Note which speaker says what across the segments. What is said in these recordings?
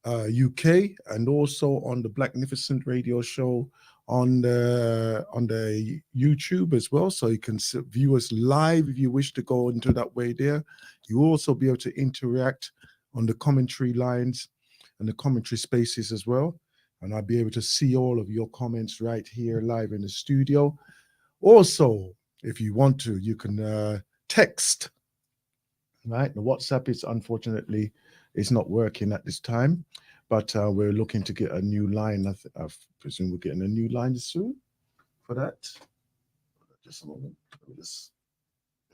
Speaker 1: UK, and also on the Blacknificent Radio Show on the YouTube as well. So you can view us live if you wish to go into that way there. You will also be able to interact on the commentary lines and the commentary spaces as well. And I'll be able to see all of your comments right here live in the studio. Also, if you want to, you can text, right? The WhatsApp is unfortunately is not working at this time, but we're looking to get a new line. I presume we're getting a new line soon for that. Just a moment.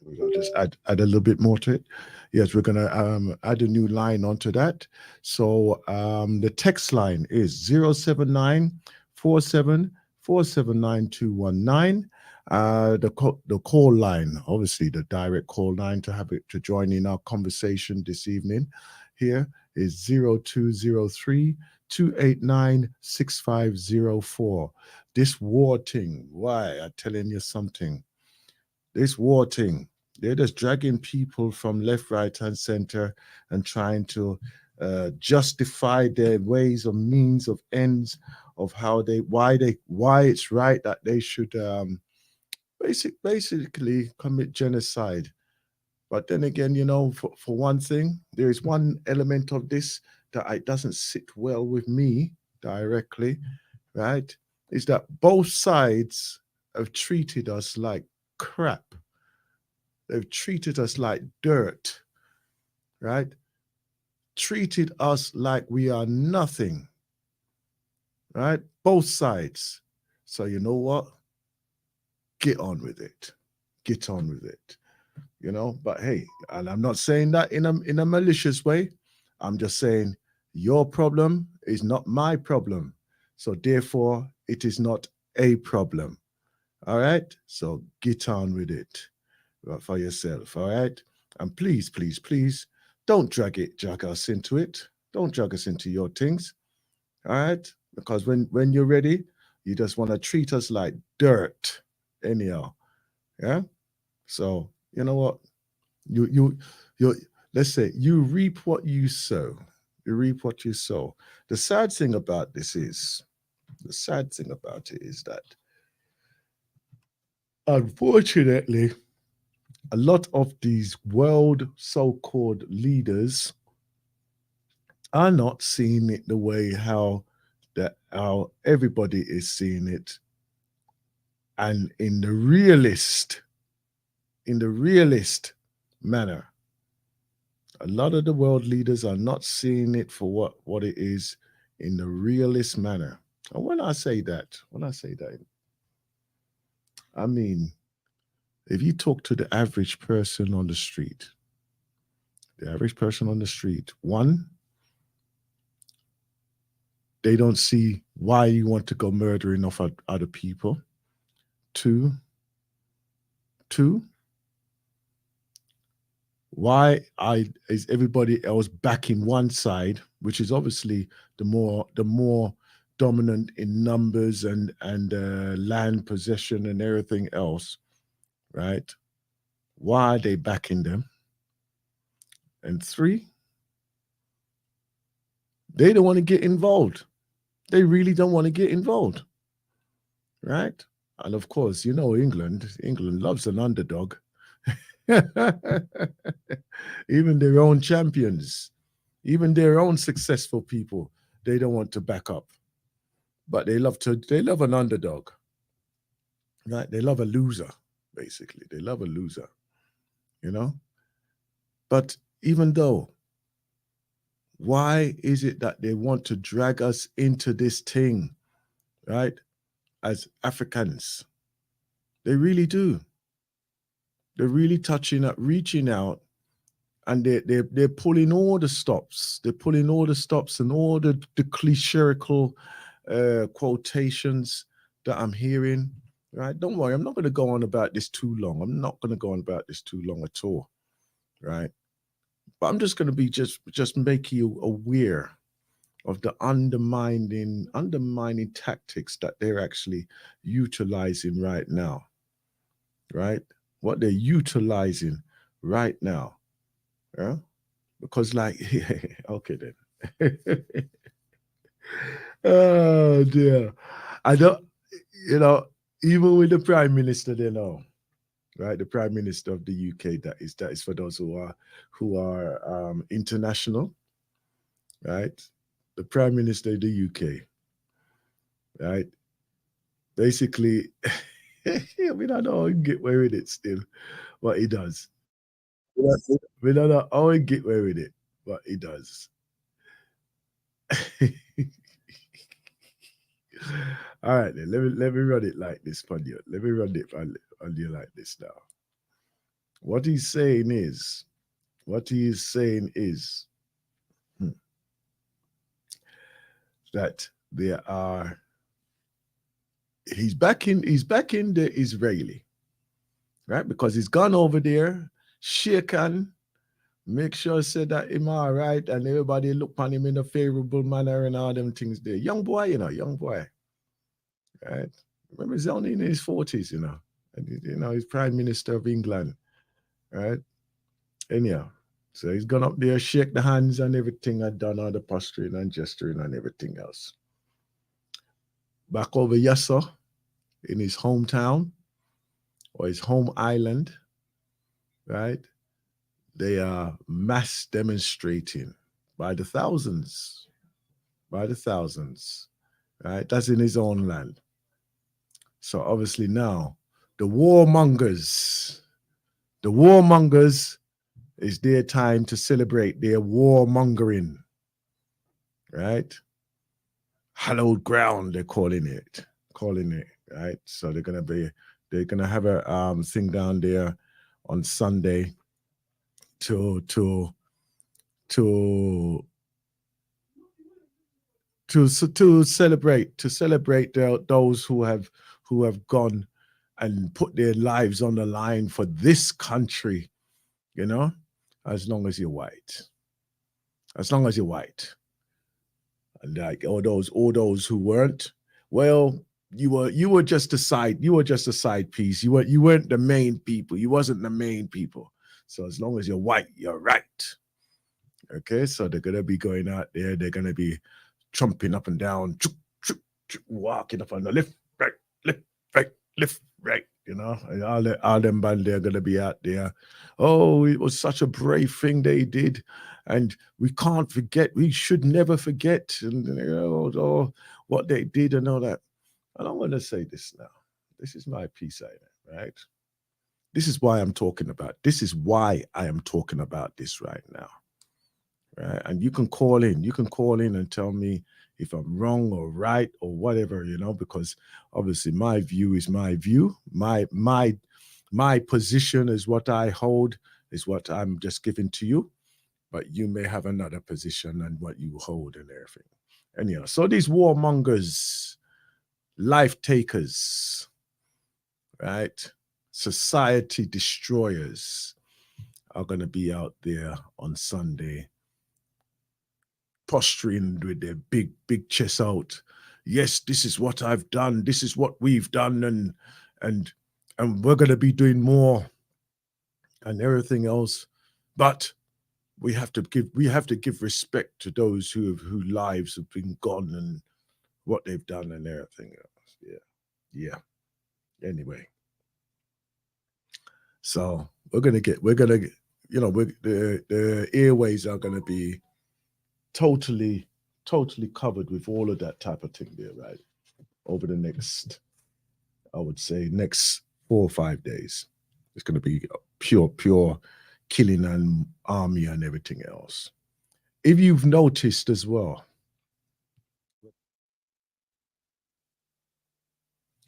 Speaker 1: We'll just add a little bit more to it. Yes, we're gonna add a new line onto that. So the text line is 079 the call line, obviously the direct call line to have it to join in our conversation this evening here is 0203 289 6504. This war thing, why? I'm telling you something. This war thing, they're just dragging people from left, right, and center and trying to justify their ways or means of ends of why it's right that they should basically commit genocide. But then again, for one thing, there is one element of this that it doesn't sit well with me directly, right? Is that both sides have treated us like crap. They've treated us like dirt, right? Treated us like we are nothing, right? Both sides. So you know what? Get on with it. Get on with it. But hey, and I'm not saying that in a malicious way. I'm just saying your problem is not my problem. So therefore, it is not a problem. All right? So get on with it for yourself. All right? And please, please, please don't drag us into it. Don't drag us into your things. All right? Because when you're ready, you just want to treat us like dirt anyhow. Yeah? So you know what? You let's say you reap what you sow. You reap what you sow. The sad thing about it is that unfortunately, a lot of these world so-called leaders are not seeing it the way how everybody is seeing it, and in the realist manner. A lot of the world leaders are not seeing it for what it is in the realist manner. And when I say that, I mean, if you talk to the average person on the street, one, they don't see why you want to go murdering of other people. Two, two, why is everybody else backing one side, which is obviously the more dominant in numbers and land possession and everything else, right? Why are they backing them? And three, they don't want to get involved. They really don't want to get involved, right? And of course, England loves an underdog. Even their own champions, even their own successful people, they don't want to back up. But they love an underdog, right? They love a loser, basically. They love a loser, you know? But even though, why is it that they want to drag us into this thing, right? As Africans, they really do. They're really reaching out, and they're pulling all the stops. They're pulling all the stops and all the clichéical quotations that I'm hearing. Right? Don't worry, I'm not going to go on about this too long. I'm not going to go on about this too long at all. Right? But I'm just going to be just make you aware of the undermining tactics that they're actually utilizing right now. Right? What they're utilizing right now. Yeah? Because like, okay then. Oh dear. I don't, you know, even with the prime minister, they know, right? The prime minister of the UK, that is for those who are international, right? The prime minister of the UK, right? Basically, we don't know how he get away with it still, but he does. We don't know how he get away with it, but he does. All right, then let me run it like this, Ponyo. Let me run it on you like this now. What he's saying is, what he is saying is hmm, that there are. He's back in the Israeli, right? Because he's gone over there, shaken, make sure say that him all right, and everybody look on him in a favorable manner and all them things there. Young boy, young boy, right? Remember, he's only in his 40s, and he's Prime Minister of England, right? Anyhow, so he's gone up there, shake the hands and everything, and done all the posturing and gesturing and everything else. Back over Yassa in his hometown or his home island, right? They are mass demonstrating by the thousands, by the thousands, right? That's in his own land. So obviously now the warmongers, the warmongers is their time to celebrate their warmongering, right? Hallowed ground, they're calling it, right? So they're gonna have a thing down there on Sunday to to to to celebrate those who have gone and put their lives on the line for this country, you know, as long as you're white, as long as you're white, and like all those who weren't, well, you were just a side piece. You weren't the main people. You wasn't the main people. So as long as you're white, you're right. Okay, so they're gonna be going out there. They're gonna be trumping up and down, walking up on the right, left, right, left, right. And all them band they're gonna be out there. Oh, it was such a brave thing they did, and we can't forget. We should never forget, and what they did and all that. And I want to say this now. This is my piece, right? This is why I'm talking about. This is why I am talking about this right now, right? And you can call in. You can call in and tell me if I'm wrong or right or whatever, because obviously my view is my view. My position is what I hold, is what I'm just giving to you. But you may have another position and what you hold and everything. Anyhow, so these warmongers, life takers, right? Society destroyers are going to be out there on Sunday posturing with their big chests out. Yes, this is what I've done. This is what we've done, and and we're gonna be doing more and everything else. But we have to give respect to those whose lives have been gone and what they've done and everything else. Yeah. Anyway, so we're gonna get the airways are gonna be totally totally covered with all of that type of thing there, right? Over the next, I would say, next 4 or 5 days. It's going to be pure killing and army and everything else. If you've noticed as well,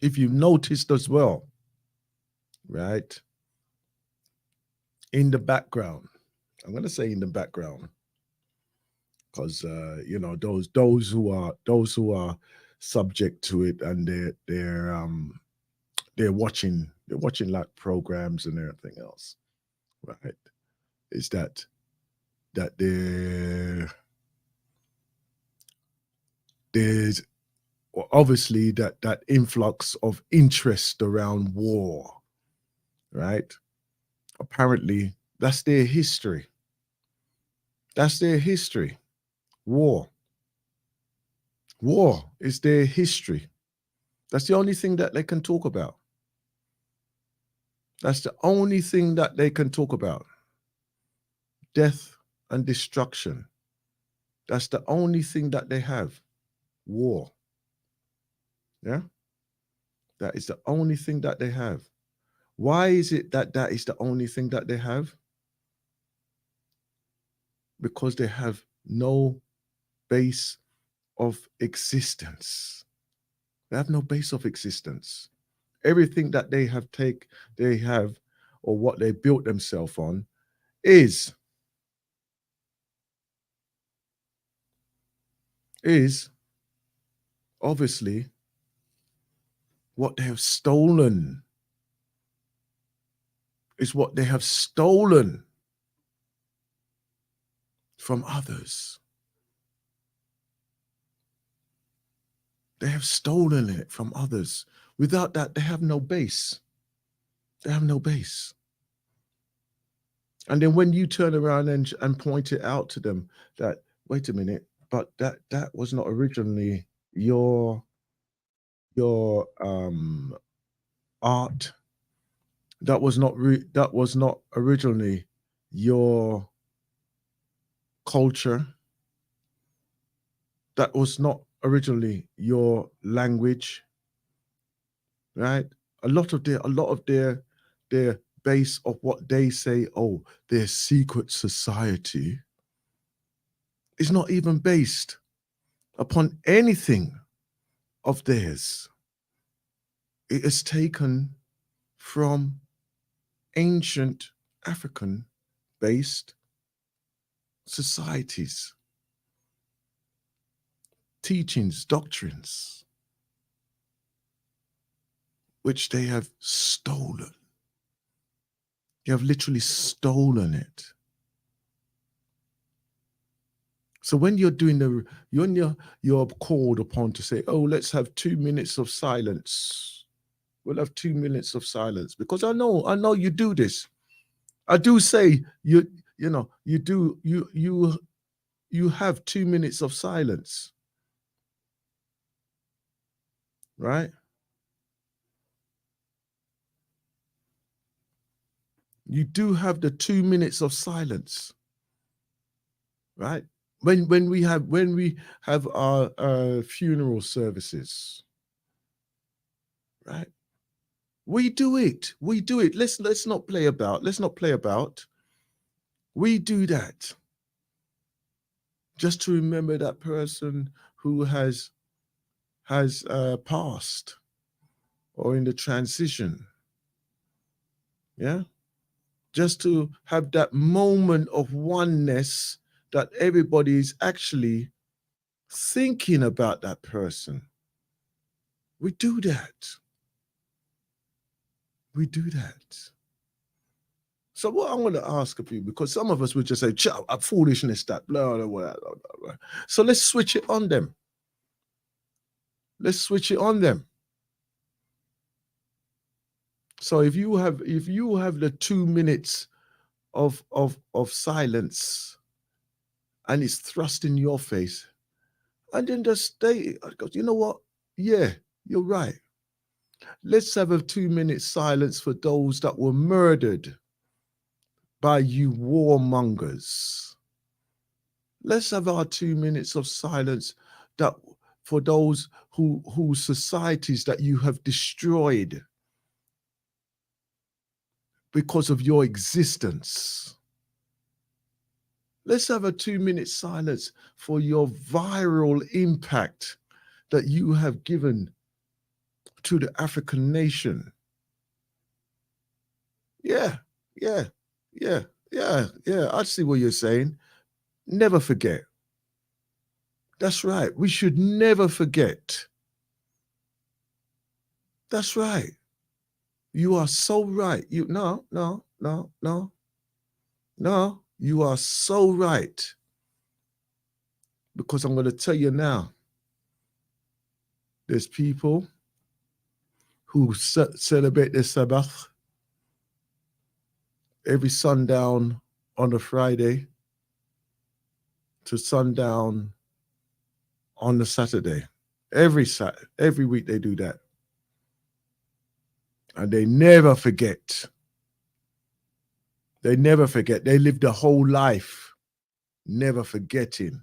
Speaker 1: if you've noticed as well, right, in the background, I'm going to say in the background, because those who are subject to it, and they're watching like programs and everything else, right? Is that there's obviously that influx of interest around war, right? Apparently, that's their history. That's their history. War, War is their history. That's the only thing that they can talk about. That's the only thing that they can talk about. Death and destruction. That's the only thing that they have. War. Yeah? That is the only thing that they have. Why is it that that is the only thing that they have? Because they have no base of existence. They have no base of existence. Everything that they have, or what they built themselves on, is obviously what they have stolen. Is what they have stolen from others. They have stolen it from others. Without that, they have no base. They have no base. And then when you turn around and point it out to them that, wait a minute, but that was not originally your art. That was not originally your culture. That was not originally your language, right? A lot of their base of what they say, oh, their secret society, is not even based upon anything of theirs. It is taken from ancient African based societies, teachings, doctrines, which they have stolen. You have literally stolen it. So when you're doing you're called upon to say, oh, let's have 2 minutes of silence. We'll have 2 minutes of silence, because I know you do this. I do say you have 2 minutes of silence, right? You do have the 2 minutes of silence, right? When we have our funeral services, right? We do it. We do it. Let's not play about. Let's not play about. We do that just to remember that person who has passed or in the transition. Yeah, just to have that moment of oneness that everybody is actually thinking about that person. We do that. We do that. So what I'm going to ask of you, because some of us would just say, foolishness, that, blah, blah, blah, blah, blah. So let's switch it on them. Let's switch it on them. So if you have the 2 minutes of silence and it's thrust in your face, and then just stay, you know what? Yeah, you're right. Let's have a 2 minute silence for those that were murdered by you warmongers. Let's have our 2 minutes of silence that for those whose societies that you have destroyed because of your existence. Let's have a 2 minute silence for your viral impact that you have given to the African nation. Yeah. I see what you're saying. Never forget. That's right. We should never forget. That's right. You are so right. No. You are so right. Because I'm going to tell you now, there's people who celebrate their Sabbath every sundown on a Friday to sundown on the Saturday. Every week they do that. And they never forget. They never forget. They live the whole life never forgetting.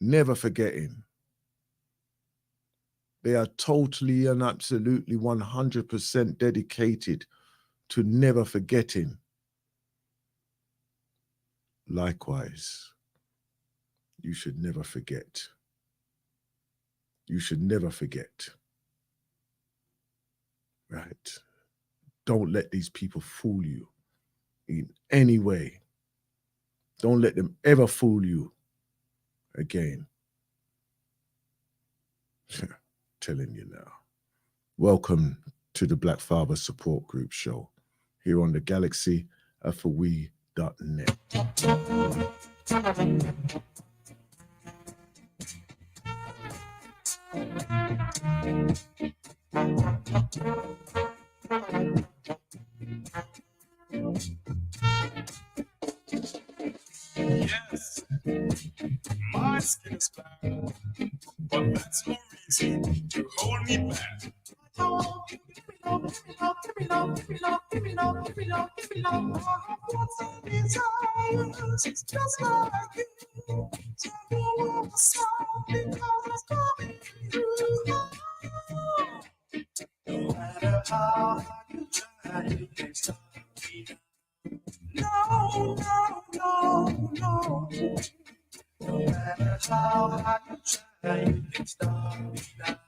Speaker 1: Never forgetting. They are totally and absolutely 100% dedicated to never forgetting. Likewise, you should never forget. You should never forget. Right? Don't let these people fool you in any way. Don't let them ever fool you again. Telling you now. Welcome to the Black Father Support Group show here on the Galaxy for we.net.
Speaker 2: Yes, my skin is black, but that's no reason to hold me back. Just like you. No matter how you try, you can't stop me. No, no, no, no. No matter how you try, you can't stop me now.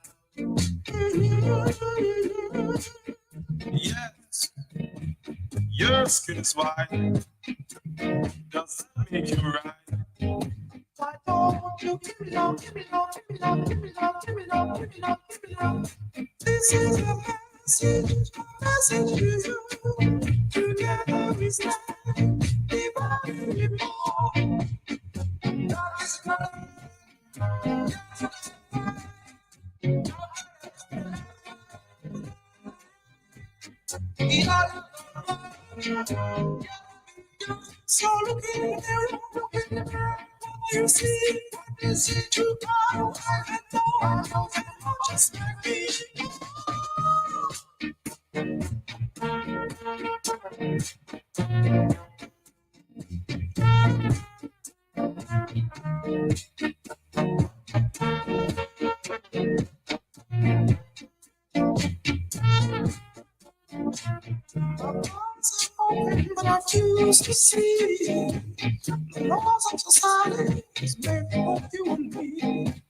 Speaker 2: Yes, your skin is white. Does that make you right? Why don't you give me love, give me love, give me love, give me love, give me love, give me love, give me love? This is a message to you. Together we stand, divided more. God is love. So look in there, you see, is it too far? I know, just like me. But I choose to see the laws of society is made for you and me.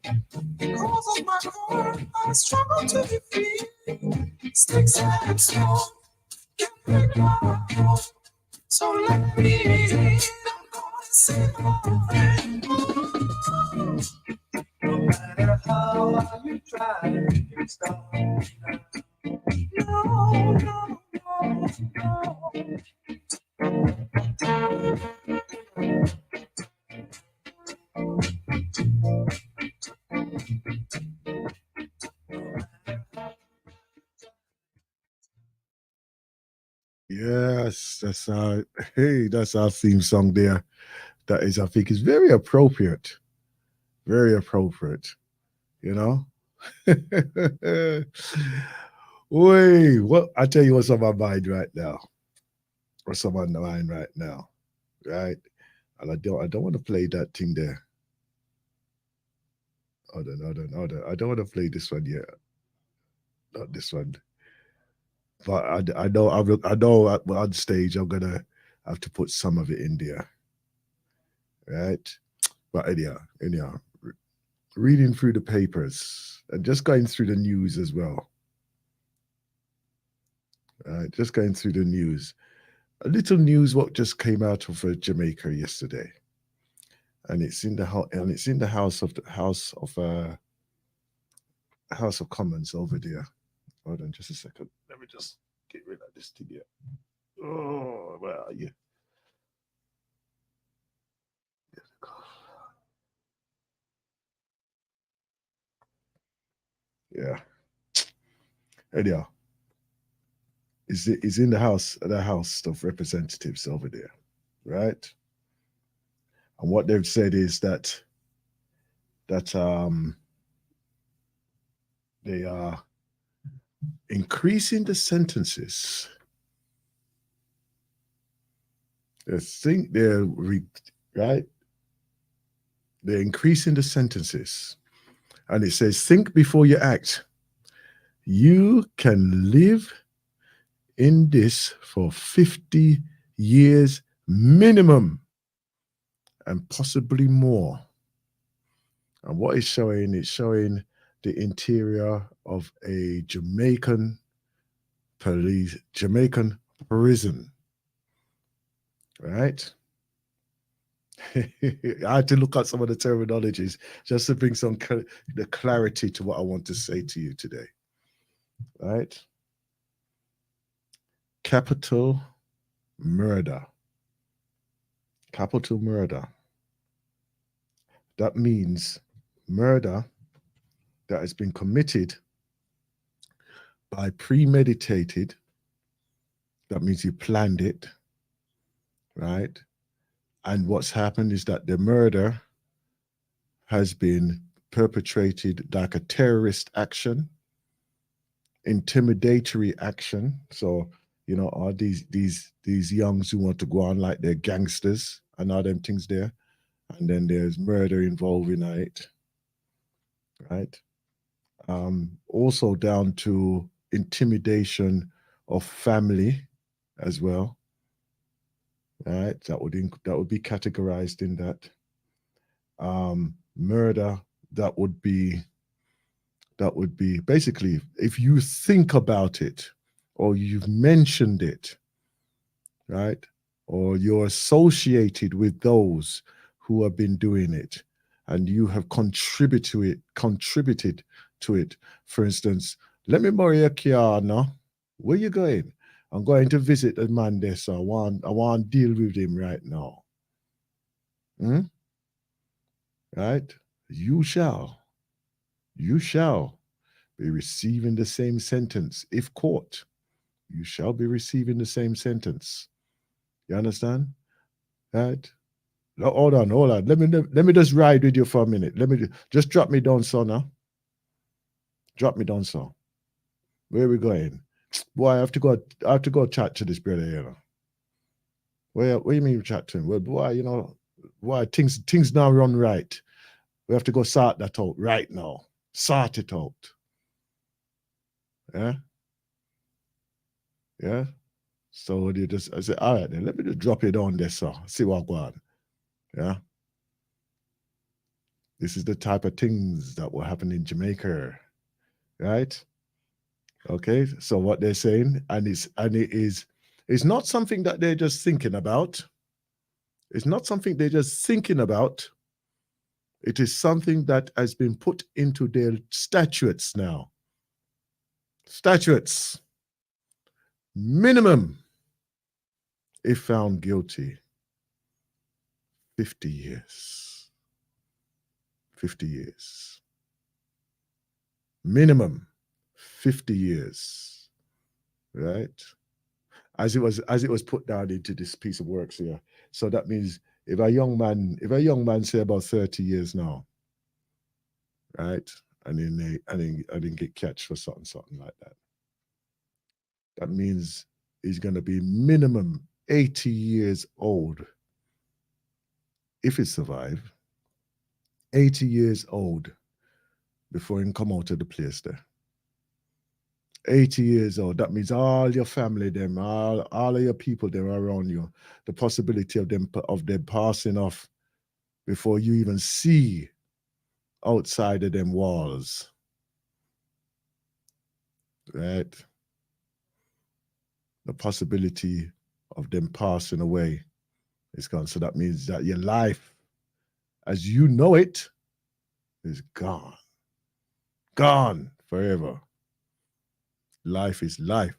Speaker 2: Because of my heart, I struggle to be free. Sticks and stones can't break my heart. So let me in. I'm gonna say my friend. No matter how you try, you can't stop me now. No, no, no, no.
Speaker 1: Yes, that's our theme song there. That is, I think, is very appropriate. Very appropriate. You know? Wait, what I tell you what's on my mind right now. What's on my mind right now. Right? And I don't want to play that thing there. Hold on. I don't want to play this one yet. Not this one. But I know on stage I'm gonna have to put some of it in there. Right? But anyhow, reading through the papers and just going through the news as well. Just going through the news. A little news what just came out of Jamaica yesterday, and it's in the House of Commons over there. Hold on, just a second. Let me just get rid of this thing here. Oh, where are you? Yeah. Anyhow, is in the House of Representatives over there, right? And what they've said is that they are increasing the sentences. They think right. They're increasing the sentences, and it says, "Think before you act." You can live in this for 50 years minimum, and possibly more. And what it's showing the interior of a Jamaican prison, right? I had to look at some of the terminologies just to bring the clarity to what I want to say to you today, right? Capital murder. Capital murder. That means murder that has been committed by premeditated. That means you planned it, right? And what's happened is that the murder has been perpetrated like a terrorist action, intimidatory action. So, all these youngs who want to go on like they're gangsters and all them things there. And then there's murder involved in it, right? Also down to intimidation of family as well, right? That would be categorized in that. Murder that would be basically, if you think about it or you've mentioned it, right, or you're associated with those who have been doing it and you have contributed to it. For instance, let me borrow your car now. Where you going? I'm going to visit a man there, so I want to deal with him right now. Right? You shall be receiving the same sentence. If caught, you shall be receiving the same sentence. You understand? Right? Hold on. Let me just ride with you for a minute. Let me just drop me down, son. Now. Drop me down, son. Where are we going? Boy, I have to go chat to this brother, Where you mean chat to him? Well, boy, things now run right. We have to go sort that out right now. Sort it out. Yeah? Yeah? So I said, all right, then let me just drop it down there, sir. See what goes on. Yeah? This is the type of things that will happen in Jamaica. Right? Okay, so what they're saying, it's not something that they're just thinking about. It's not something they're just thinking about. It is something that has been put into their statutes now. Statutes. Minimum, if found guilty, 50 years. 50 years. Minimum, 50 years. Right? As it was put down into this piece of works here. So that means if a young man say about 30 years now, right, and then I didn't get catch for something like that, that means he's going to be minimum 80 years old if he survive. 80 years old before he can come out of the place there. 80 years old. That means all your family, them, all of your people them around you, the possibility of them passing off before you even see outside of them walls. Right? The possibility of them passing away is gone. So that means that your life, as you know it, is gone. Gone forever. Life is life.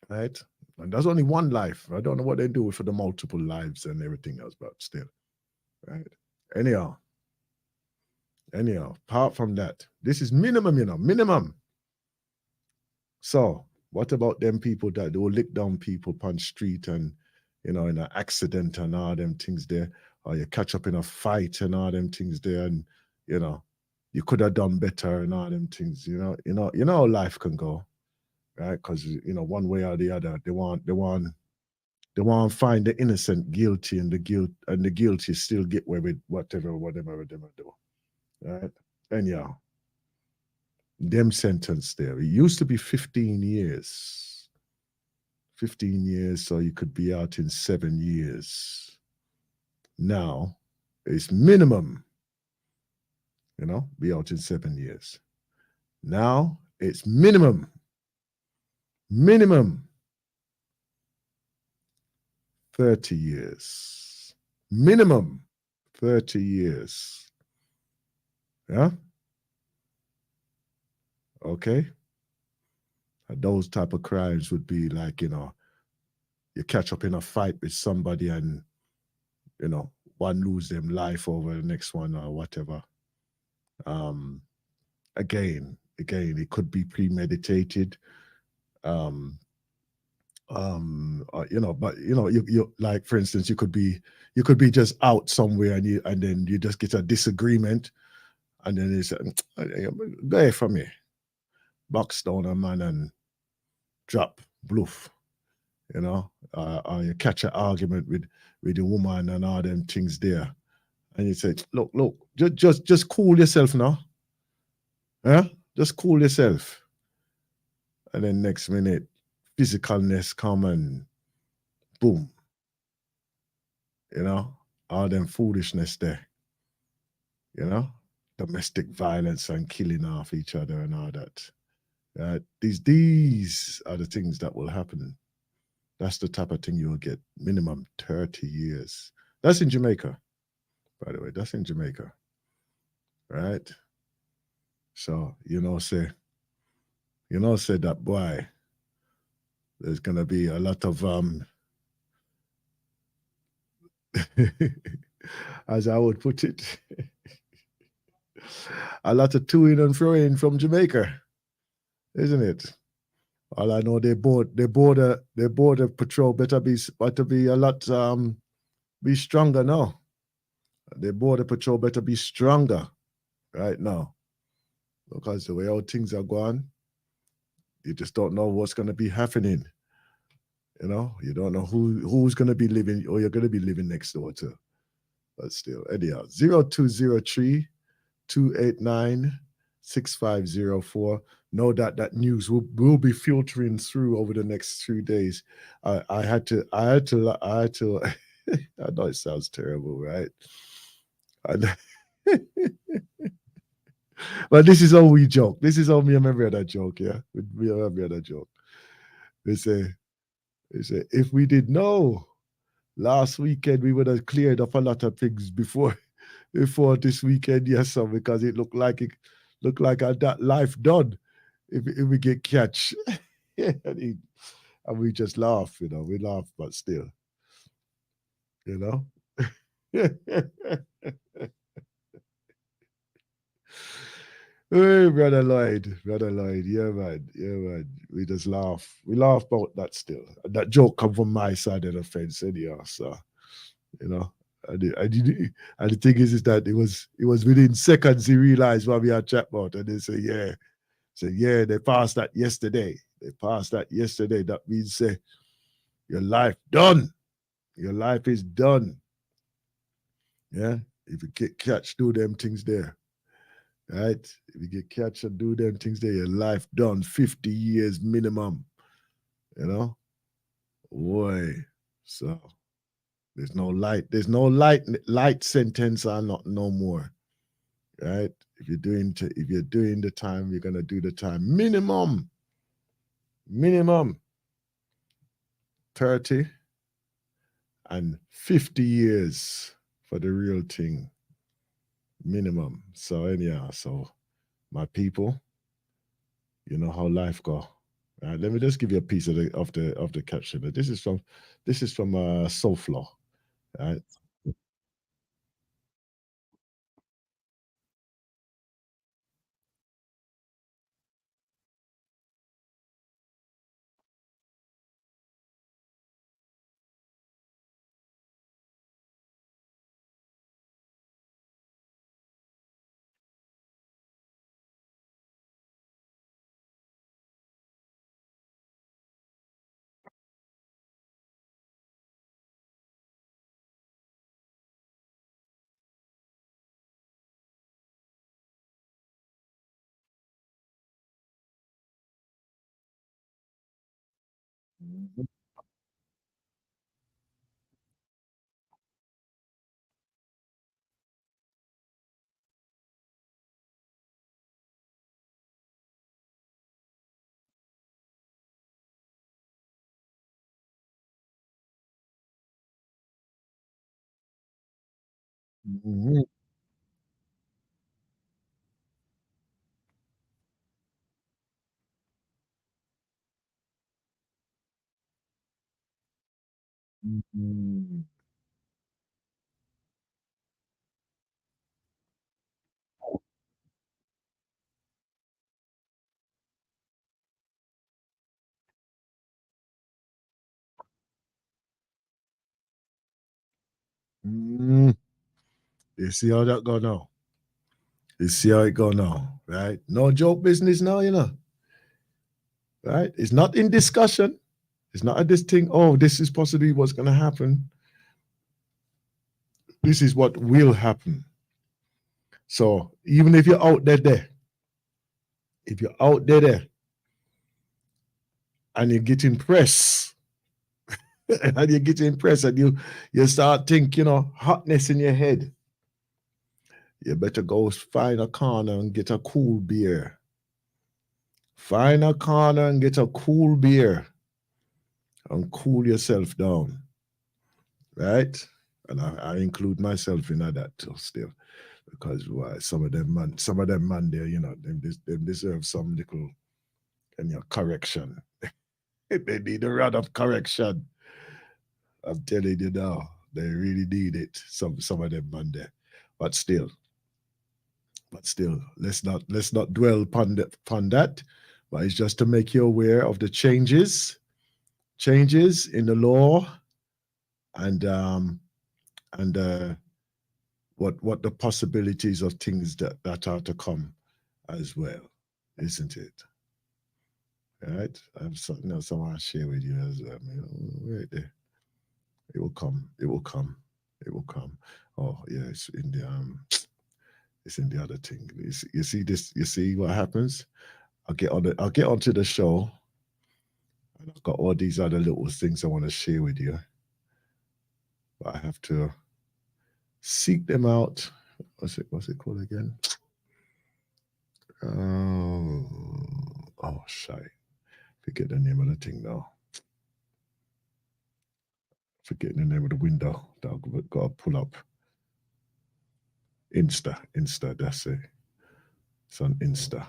Speaker 1: Right? And there's only one life. I don't know what they do for the multiple lives and everything else, but still. Right? Anyhow, apart from that, this is minimum, minimum. So what about them people that will lick down people on the street and, in an accident and all them things there, or you catch up in a fight and all them things there, and, you could have done better and all them things. You know how life can go, right? Because one way or the other, they want to find the innocent guilty, and the guilty still get away with whatever they do, right? And yeah, them sentence there. It used to be 15 years. 15 years, so you could be out in 7 years. Now it's minimum, be out in 7 years. Now it's minimum 30 years. Minimum 30 years. Yeah? Okay? And those type of crimes would be like, you catch up in a fight with somebody and, one lose them life over the next one or whatever. Um, again, it could be premeditated. Um, but you like, for instance, you could be just out somewhere, and then you just get a disagreement, and then it's go away from me, box down a man and drop bluff, or you catch an argument with the woman and all them things there, and you say, look, just cool yourself now, yeah, just cool yourself, and then next minute physicalness come and boom, all them foolishness there, you know, domestic violence and killing off each other and all that. These are the things that will happen. That's the type of thing you'll get. Minimum 30 years. That's in Jamaica, by the way. That's in Jamaica, right? So say that, boy, there's gonna be a lot of as I would put it, a lot of to in and fro in from Jamaica, isn't it? All I know, their border patrol better be a lot be stronger now. The border patrol better be stronger right now, because the way how things are going, you just don't know what's going to be happening. You don't know who's going to be living, or you're going to be living next door to. But still, anyhow, 0203 289 6504. Know that news will be filtering through over the next 3 days. I had to. I know it sounds terrible, right? And but this is how we joke. This is how me and my brother joke, yeah. Me and my brother joke. They say, if we did know last weekend, we would have cleared up a lot of things before this weekend, yes, sir, because it looked like that life done if we get catch. and we just laugh, we laugh, but still, you know. Hey, brother Lloyd, yeah, man. We just laugh. We laugh about that still. That joke come from my side of the fence, anyhow. So, you know, and the thing is that it was within seconds he realized what we had chat about, and they say, yeah, they passed that yesterday. They passed that yesterday. That means your life done. Your life is done. Yeah, if you get catch, do them things there. Right? If you get catch and do them things there, your life done. 50 years minimum. You know? Boy. So there's no light sentence or not no more. Right? If you're doing the time, you're gonna do the time. Minimum 30 and 50 years for the real thing. Minimum. So anyhow, my people, you know how life go. Let me just give you a piece of the caption. This is from Soulflow. Right? Mhm. Mhm. Mm. You see how that go now? You see how it go now, right? No joke business now, right? It's not in discussion. It's not at this thing, oh, this is possibly what's going to happen. This is what will happen. So even if you're out there, if you're out there and you get impressed, and you get impressed and you start think, hotness in your head, you better go find a corner and get a cool beer. Find a corner and get a cool beer and cool yourself down, right? And I include myself in that too still, because why some of them man there, them deserve some little correction. They need a rod of correction. I'm telling you now, they really need it. Some of them man there, but still, let's not dwell upon that. But it's just to make you aware of the changes in the law, and what the possibilities of things that are to come as well, isn't it? All right, I have something else I want to share with you as well. Right there, it will come. It will come. It will come. Oh yeah, it's in the other thing. You see this. You see what happens. I'll get onto the show, and I've got all these other little things I want to share with you, but I have to seek them out. What's it called again? Oh, oh, shy. Forget the name of the thing now. Forgetting the name of the window that I've got to pull up. Insta. That's it. It's on Insta.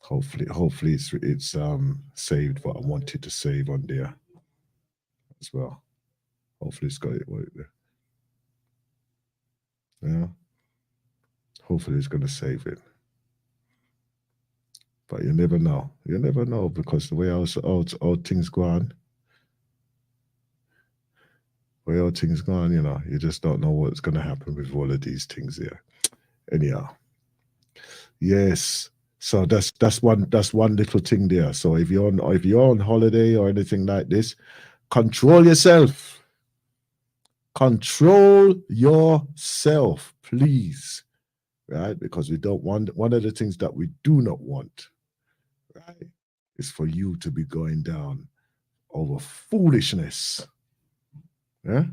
Speaker 1: Hopefully it's saved what I wanted to save on there as well. Hopefully it's got it right there. Yeah. Hopefully it's gonna save it. But you never know. You never know, because the way all things go on, way all things go on, you just don't know what's gonna happen with all of these things here. Anyhow, yes. So that's one little thing there. So if you're on holiday or anything like this, control yourself. Control yourself, please. Right? Because we don't want, one of the things that we do not want, right, is for you to be going down over foolishness. Yeah?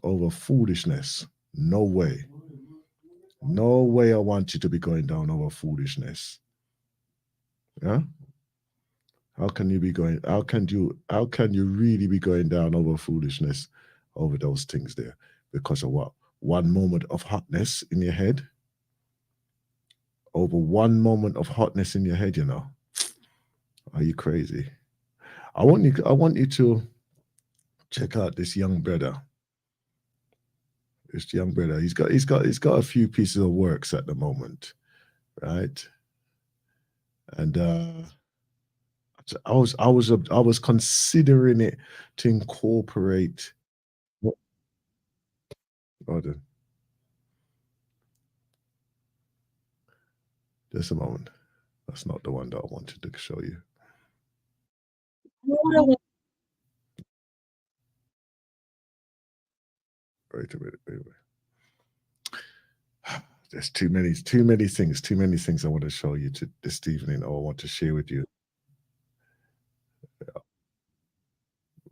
Speaker 1: Over foolishness. No way. No way I want you to be going down over foolishness. Yeah? How can you really be going down over foolishness, over those things there? Because of what? One moment of hotness in your head? Over one moment of hotness in your head. Are you crazy? I want you to check out this young brother. This young brother. He's got a few pieces of works at the moment, right? And I was considering it to incorporate. What? Hold on, just a moment. That's not the one that I wanted to show you. Wait a minute. Wait a minute. There's too many things I want to show you to this evening, or I want to share with you.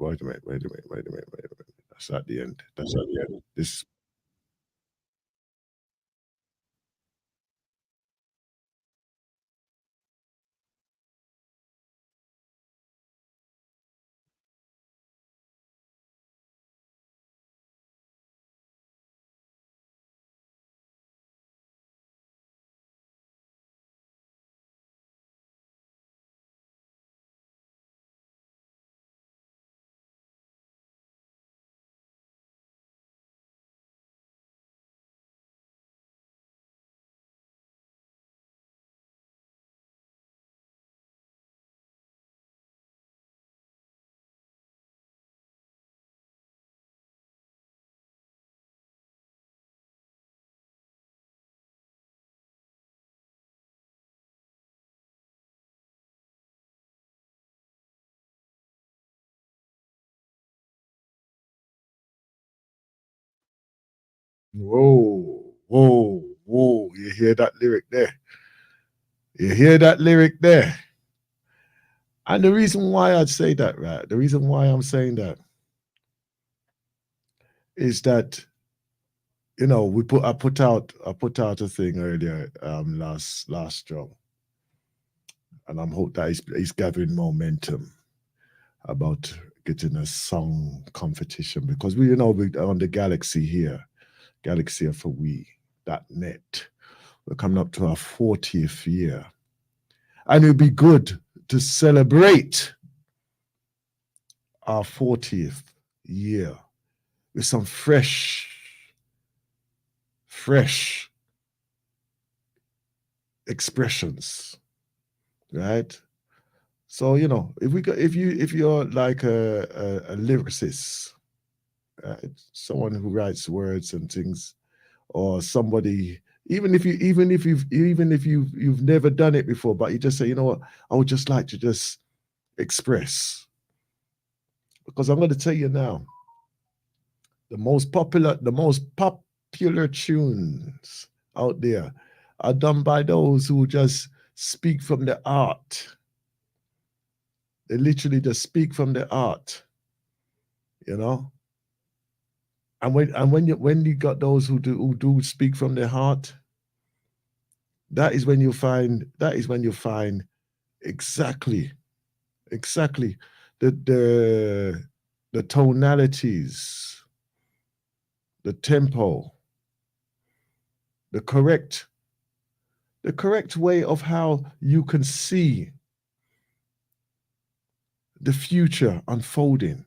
Speaker 1: Wait a minute, wait a minute, wait a minute, wait a minute. That's at the end. That's at the end. This whoa, whoa, whoa. You hear that lyric there? You hear that lyric there? And the reason why I'd say that, right? The reason why I'm saying that is that I put out a thing earlier last show, and I'm hope that he's gathering momentum about getting a song competition because we on the Galaxy here, Galaxy for we.net. We're coming up to our 40th year. And it'd be good to celebrate our 40th year with some fresh expressions, right? So if you're like a lyricist, right? Someone who writes words and things, or somebody, even if you've never done it before, but you just say, you know what, I would just like to just express. Because I'm going to tell you now, the most popular tunes out there are done by those who just speak from the art. They literally just speak from the art, you know. And when you got those who do speak from their heart, that is when you find exactly the tonalities, the tempo, the correct the correct way of how you can see the future unfolding,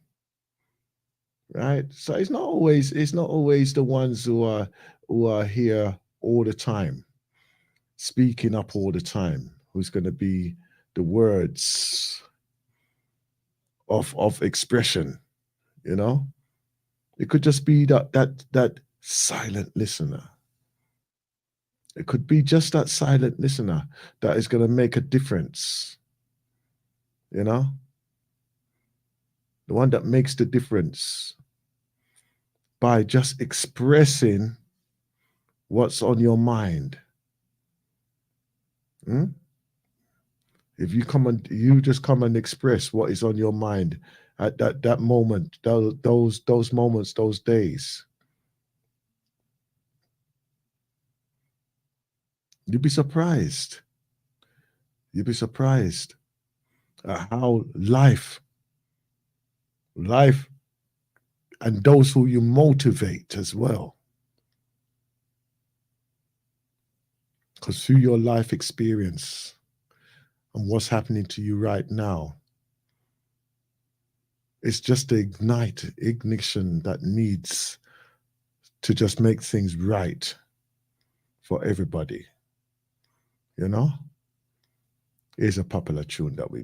Speaker 1: right? So it's not always the ones who are here all the time, speaking up all the time, who's going to be the words of expression, you know? It could just be that silent listener. It could be just that silent listener that is going to make a difference, you know? The one that makes the difference by just expressing what's on your mind. Hmm? If you just come and express what is on your mind at that moment, those moments, those days, you'd be surprised. You'd be surprised at how life, and those who you motivate as well, because through your life experience and what's happening to you right now, it's just the ignition that needs to just make things right for everybody. You know, it's a popular tune that we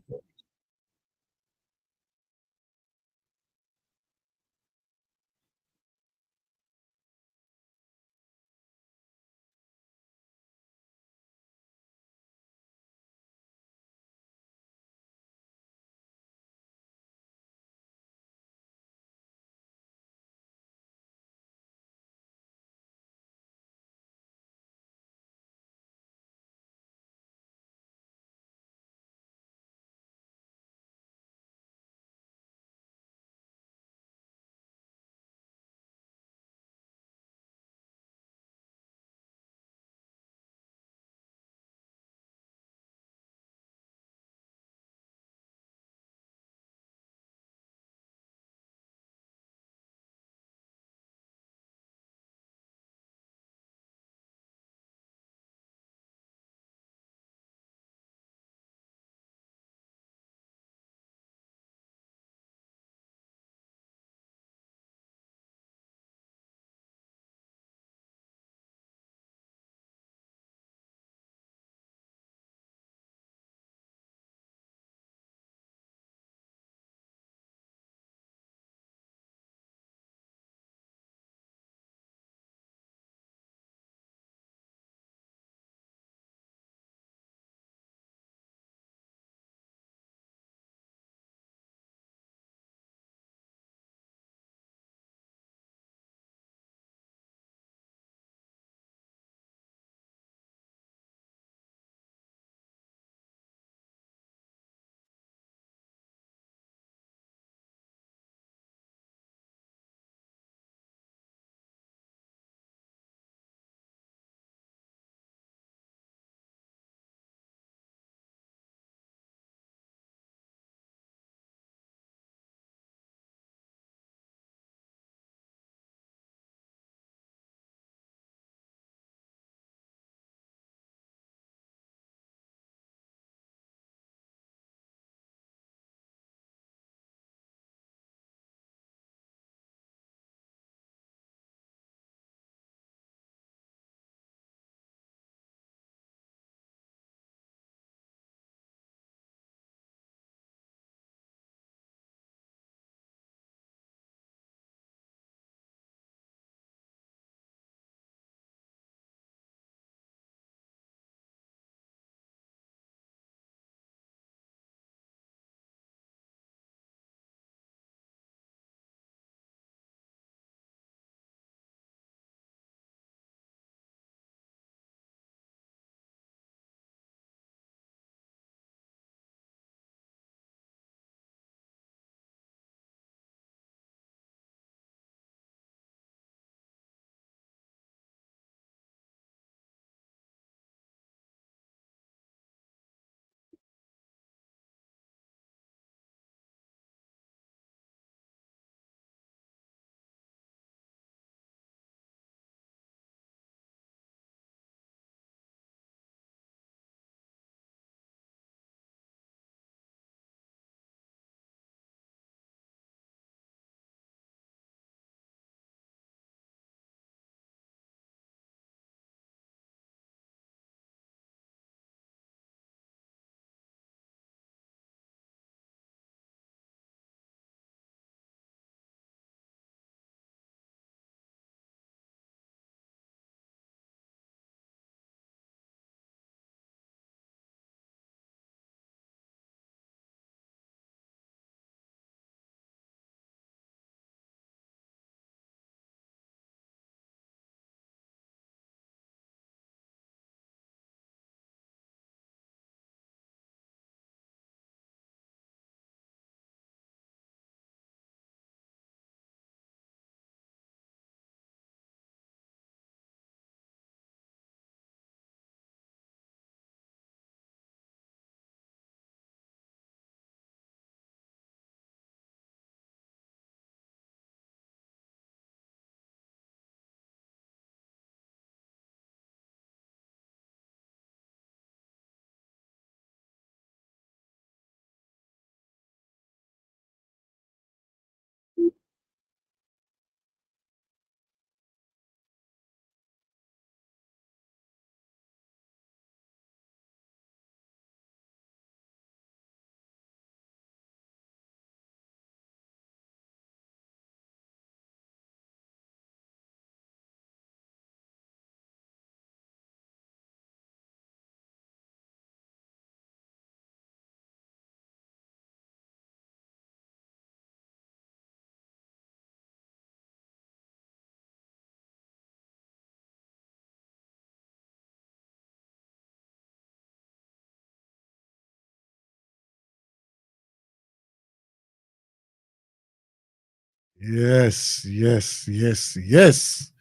Speaker 1: Yes, yes, yes, yes.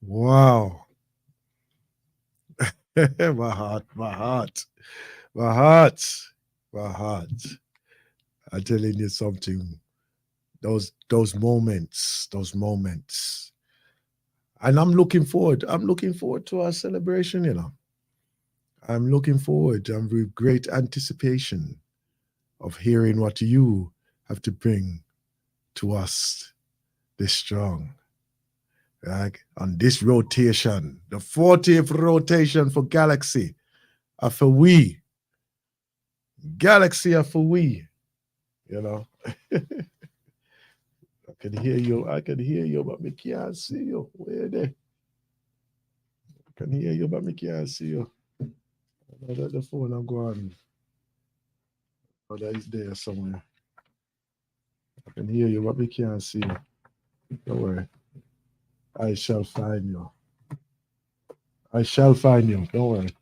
Speaker 1: Wow. My heart, my heart, my heart, my heart. I'm telling you something. Those moments. And I'm looking forward. I'm looking forward to our celebration, you know. I'm looking forward. I'm with great anticipation of hearing what you have to bring to us this strong. Right? On this rotation, the 40th rotation for Galaxy are for we. Galaxy are for we. You know, I can hear you. I can hear you, but me can't see you. Where they? I can hear you, but me can't see you. I know that the phone I'm going. Oh, that is there somewhere. I can hear you, but me can't see you. Don't worry. I shall find you. I shall find you. Don't worry.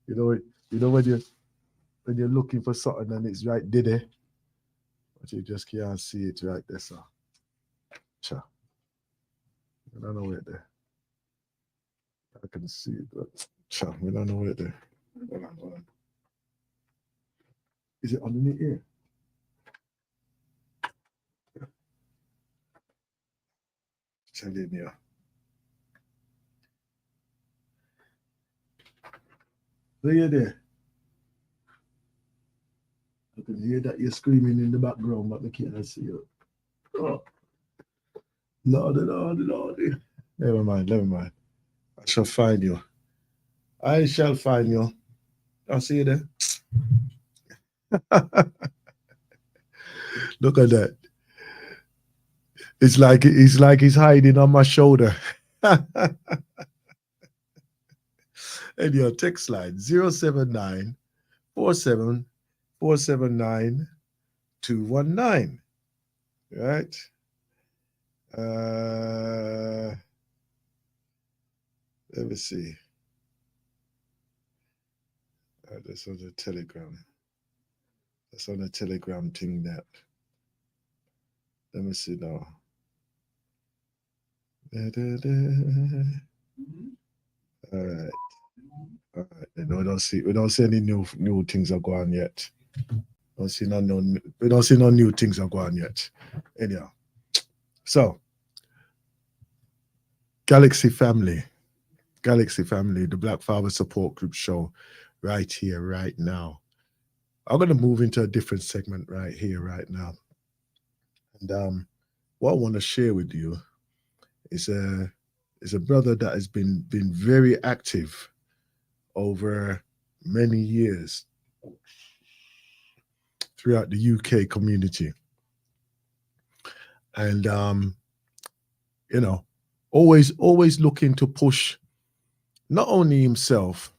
Speaker 1: You know, you know when you're looking for something and it's right there, but you just can't see it right there, so. Cha. I don't know where there. I can see it, but cha, we don't know where there. Hold on, hold on. Is it underneath here? Telling you. Look at there. I can hear that you're screaming in the background, but I can't see you. Oh, Lordy, Lordy, Lordy. Never mind, never mind. I shall find you. I shall find you. I'll see you there. Look at that. It's like he's hiding on my shoulder. And your text line 079 47 479 219. Right? Let me see. That's on the Telegram. That's on the Telegram thing that. Let me see now. Da, da, da. All right. All right. No, we don't see any new things are going yet. We don't see no new things are going yet. Anyhow. So Galaxy Family, the Black Father Support Group show right here, right now. I'm going to move into a different segment right here, right now. And what I want to share with you is a brother that has been very active over many years throughout the UK community. And you know, always looking to push not only himself,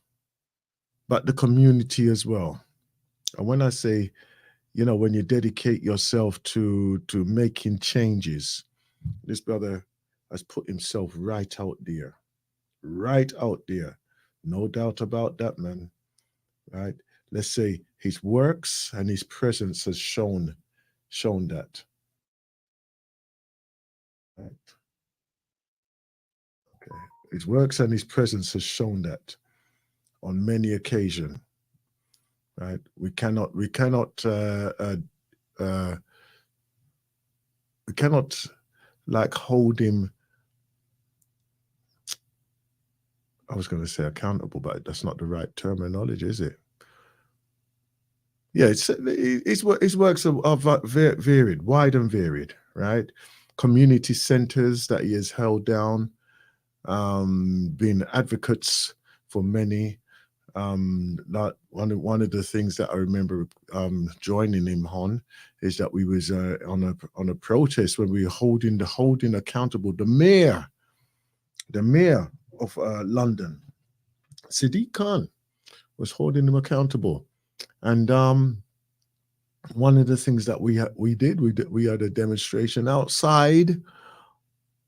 Speaker 1: but the community as well. And when I say, when you dedicate yourself to making changes, this brother has put himself right out there. Right out there. No doubt about that, man. Right? Let's say his works and his presence has shown that. Right? Okay. His works and his presence has shown that on many occasions. Right? Uh, we cannot like hold him. I was going to say accountable, but that's not the right terminology, is it? Yeah, his works are varied, wide and varied, right? Community centers that he has held down, been advocates for many. Not one of the things that I remember joining him on is that we was on a protest when we were holding accountable the mayor of London, Sadiq Khan, was holding him accountable, and one of the things that we had a demonstration outside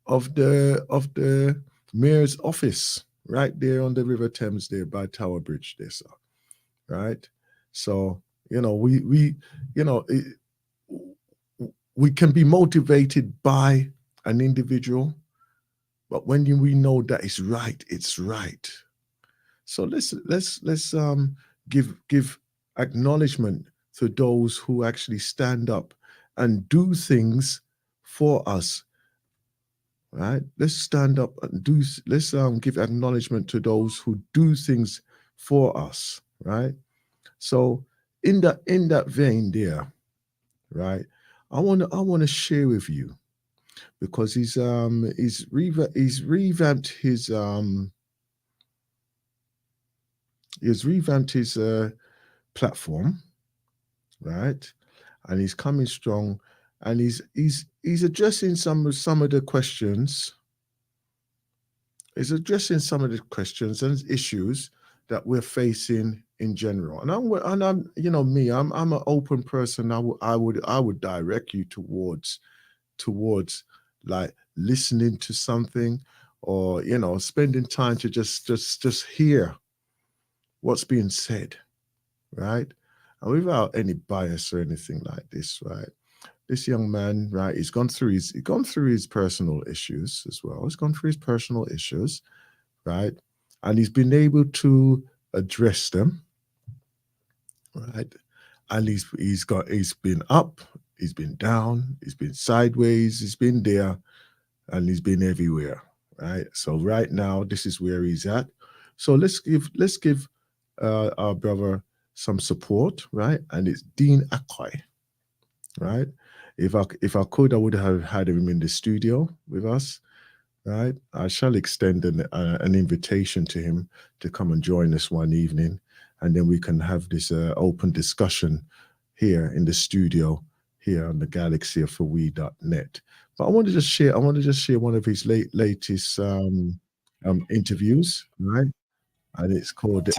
Speaker 1: of the mayor's office right there on the River Thames there by Tower Bridge there, so right. So we we can be motivated by an individual, but when we know that it's right, it's right. So let's give acknowledgement to those who actually stand up and do things for us, right? Let's stand up and let's give acknowledgement to those who do things for us, right? So in that vein there, right? I want to share with you because he's revamped his platform, right? And he's coming strong, and he's addressing some of the questions. He's addressing some of the questions and issues that we're facing in general. And I'm me, I'm an open person. I would direct you towards like listening to something, or spending time to just hear what's being said, right? And without any bias or anything like this, right? This young man, right, he's gone through his personal issues as well. He's gone through his personal issues, right? And he's been able to address them, right? And he's been up, he's been down, he's been sideways, he's been there, and he's been everywhere, right? So right now, this is where he's at. So let's give our brother some support, right? And it's Dean Akoy, right? If I could, I would have had him in the studio with us, right? I shall extend an invitation to him to come and join us one evening, and then we can have this open discussion here in the studio here on the Galaxy for We.net. But I want to just share one of his latest interviews, right? And it's called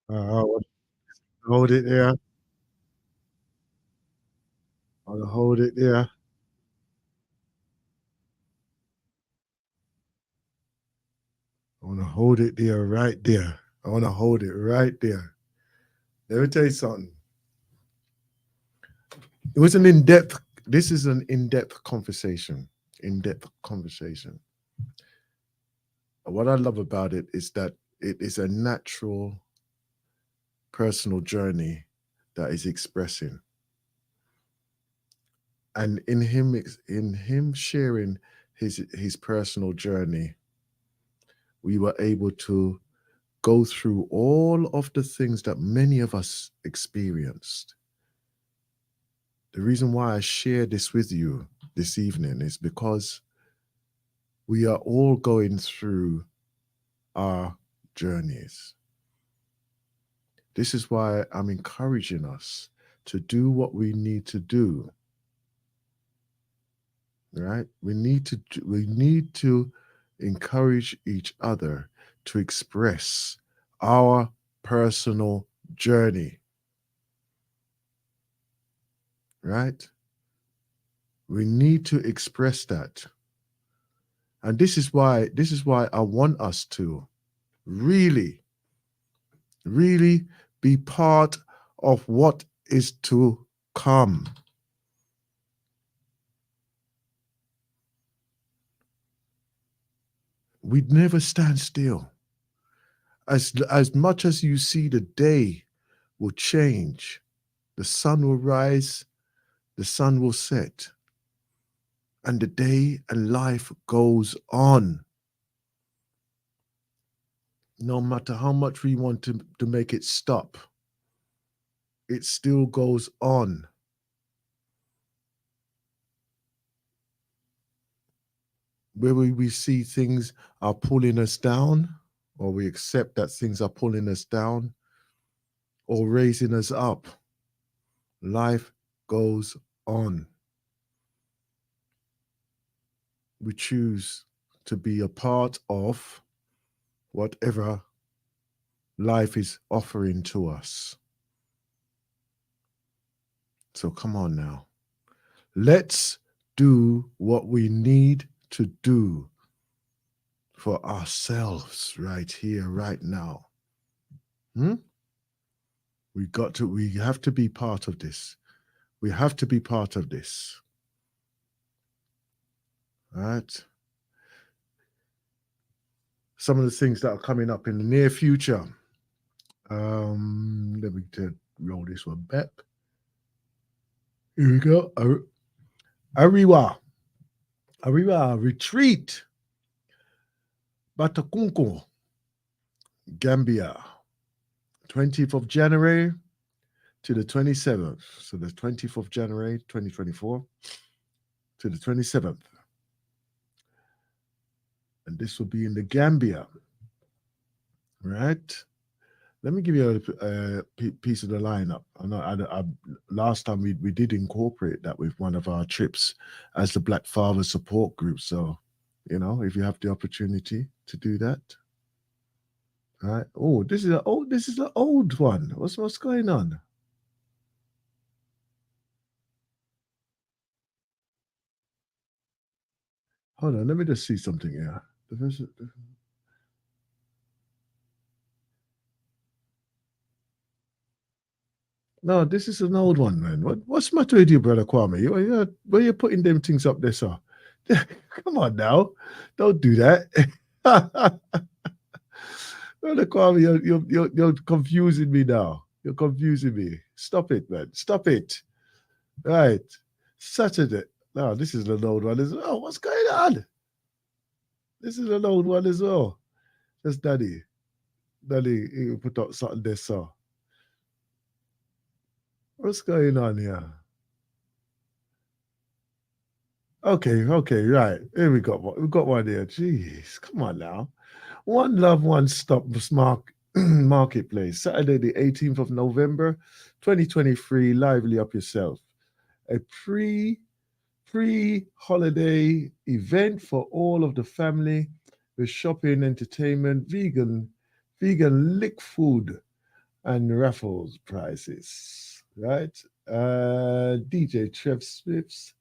Speaker 1: wanna hold it there. I wanna hold it there. I wanna hold it there, right there. I wanna hold it right there. Let me tell you something. It was an in-depth. This is an in-depth conversation. In-depth conversation. What I love about it is that it is a natural personal journey that is expressing, and in him sharing his personal journey, we were able to go through all of the things that many of us experienced. The reason why I share this with you this evening is because we are all going through our journeys. This is why I'm encouraging us to do what we need to do. Right? We need to encourage each other to express our personal journey. Right? We need to express that. And this is why I want us to really, really be part of what is to come. We'd never stand still. As much as you see the day will change, the sun will rise, the sun will set, and the day and life goes on. No matter how much we want to make it stop, it still goes on. Where we see things are pulling us down, or we accept that things are pulling us down or raising us up, life goes on. We choose to be a part of whatever life is offering to us. So come on now. Let's do what we need to do for ourselves right here, right now. We have to be part of this. We have to be part of this. All right. Some of the things that are coming up in the near future. Let me roll this one back. Here we go. Ariwa retreat. Batakunko, Gambia. 20th of January to the 27th. So the 20th of January 2024 to the 27th. And this will be in the Gambia. Right? Let me give you a piece of the lineup. Last time we did incorporate that with one of our trips as the Black Father Support Group. So, if you have the opportunity to do that. All right. Oh, this is an old one. What's going on? Hold on, let me just see something here. No, this is an old one, man. What's the matter with you, brother Kwame? Where you putting them things up there, sir? Come on now, don't do that. Brother Kwame, you're confusing me now. You're confusing me. Stop it, man. Stop it. Right. Saturday. No, this is an old one as well. What's going on? This is an old one as well. That's Daddy. Daddy, you put up something there, sir. What's going on here? Okay, right. Here we got one. We got one here. Jeez, come on now. One Love, One Stop Marketplace, Saturday, the 18th of November, 2023. Lively up yourself. A pre-holiday event for all of the family with shopping, entertainment, vegan lick food, and raffles prizes, right? DJ Trev Smiths.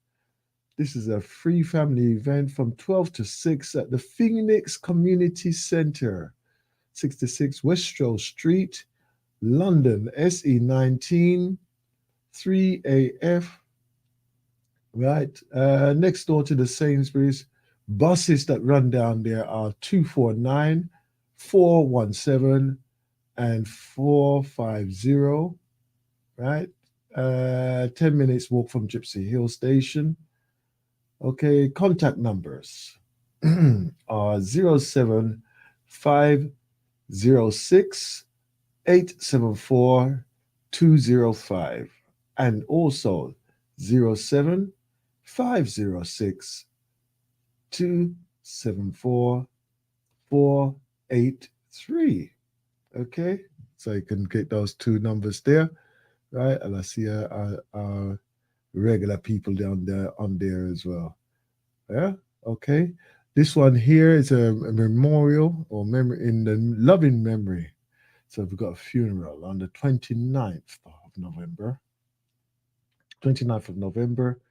Speaker 1: This is a free family event from 12 to 6 at the Phoenix Community Center, 66 Westrow Street, London, SE19 3AF, right? Next door to the Sainsbury's. Buses that run down there are 249, 417, and 450, right? 10 minutes walk from Gypsy Hill Station. Okay, contact numbers are 07506 874 205 and also 07506 274 483. Okay, so you can get those two numbers there, right? And I see regular people down there on there as well. Yeah, okay. This one here is a memorial or memory in the loving memory. So we've got a funeral on the 29th of November. 29th of November,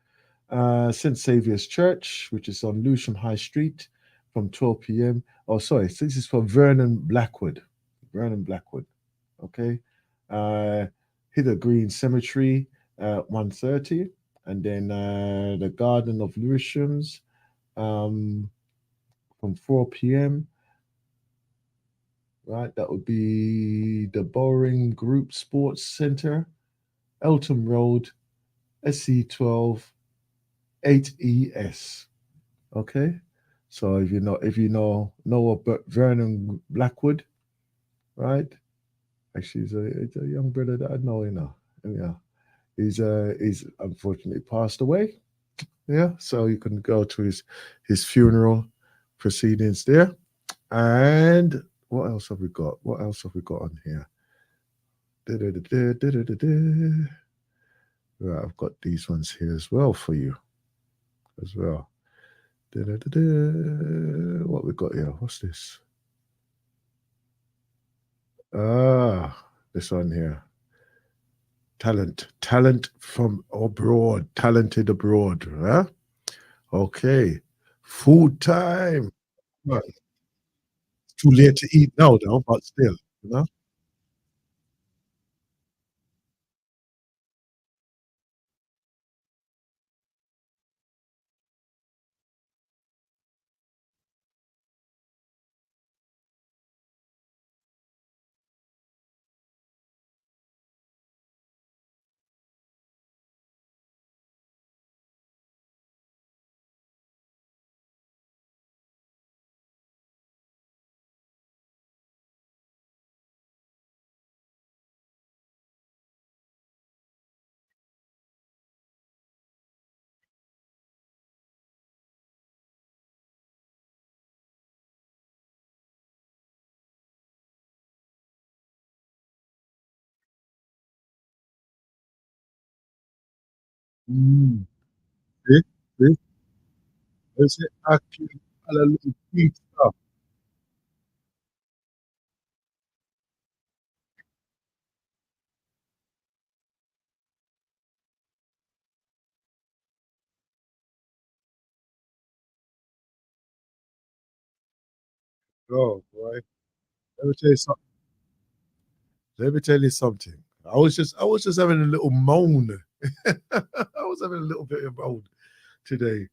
Speaker 1: St. Saviour's Church, which is on Lewisham High Street from 12 p.m. Oh, sorry, so this is for Vernon Blackwood. Vernon Blackwood, okay. Hither Green Cemetery, 1:30, and then the Garden of Lewisham's from 4 p.m. Right, that would be the Bowring Group Sports Centre, Eltham Road, SC12 8ES. Okay, so if you know about Vernon Blackwood, right? Actually, it's a young brother that I know, Yeah, he's unfortunately passed away. Yeah, so you can go to his funeral proceedings there. And what else have we got? What else have we got on here? Right, I've got these ones here as well for you, as well. What we got here? What's this? This one here. Talent from abroad, talented abroad. Huh? Okay, food time. Well, too late to eat now, though, but still, you know. Mm. See, see, is it actually a little pizza? Oh boy, let me tell you something. Let me tell you something. I was just having a little moan. I was having a little bit of moan today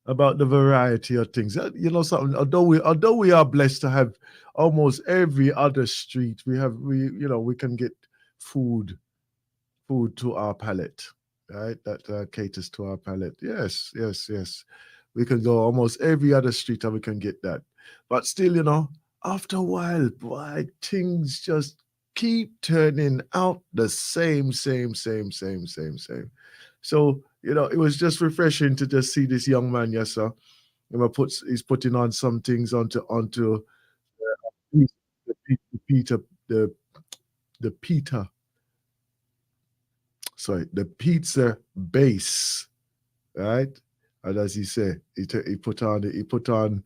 Speaker 1: about the variety of things. You know something. Although we are blessed to have almost every other street, we can get food food to our palate, right? That caters to our palate. Yes, yes, yes. We can go almost every other street and we can get that. But still, after a while, boy, things just keep turning out the same, same, same, same, same, same. So, it was just refreshing to just see this young man, yes, sir. He's putting on some things onto the Peter, the the Peter, sorry, the pizza base, right? And as he said, he put on,